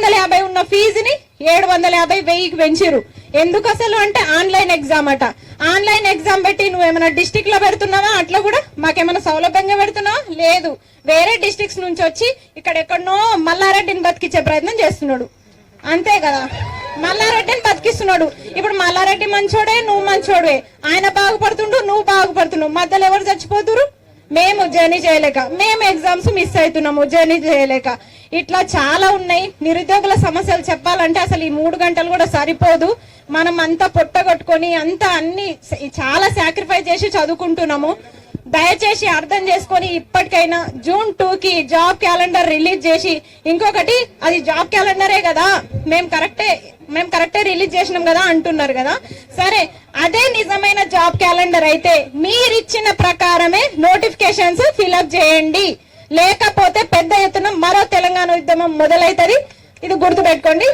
650 ఉన్న ఫీజుని 750 1000కి పెంచారు. ఎందుకు అసలు అంటే ఆన్లైన్ ఎగ్జామ్ అట. ఆన్లైన్ ఎగ్జామ్ పెట్టి నువ్వేమైనా డిస్టిక్ లో పెడుతున్నావా? అట్లా కూడా మాకేమైనా సౌలభ్యంగా పెడుతున్నావా? లేదు. వేరే డిస్ట్రిక్ట్స్ నుంచి వచ్చి ఇక్కడ ఎక్కడనో మల్లారెడ్డిని బతికించే ప్రయత్నం చేస్తున్నాడు. అంతే కదా, మల్లారెడ్డిని బతికిస్తున్నాడు. ఇప్పుడు మల్లారెడ్డి మంచోడే, నువ్వు మంచోడే. ఆయన బాగుపడుతుండు, నువ్వు బాగుపడుతున్నావు. మధ్యలో ఎవరు చచ్చిపోతురు? మేము జర్నీ చేయలేక, మేము ఎగ్జామ్స్ మిస్ అవుతున్నాము జర్నీ చేయలేక. ఇట్లా చాలా ఉన్నాయి. నిరుద్యోగుల సమస్యలు చెప్పాలంటే అసలు ఈ 3 గంటలు కూడా సరిపోదు. మనం అంతా పొట్టగొట్టుకొని అన్ని చాలా సాక్రిఫైస్ చేసి చదువుకుంటున్నాము. దయచేసి అర్థం చేసుకొని ఇప్పటికైనా June 2కి జాబ్ క్యాలెండర్ రిలీజ్ చేసి, ఇంకొకటి అది జాబ్ క్యాలెండరే కదా, మేము కరెక్టే రిలీజ్ చేసినాం కదా అంటున్నారు కదా. సరే, అదే నిజమైన జాబ్ క్యాలెండర్ అయితే మీరిచ్చిన ప్రకారమే నోటిఫికేషన్స్ ఫిల్అప్ చేయండి. లేకపోతే పెద్ద ఎత్తున మరో తెలంగాణ ఉద్యమం మొదలైతది. ఇది గుర్తుపెట్టుకోండి.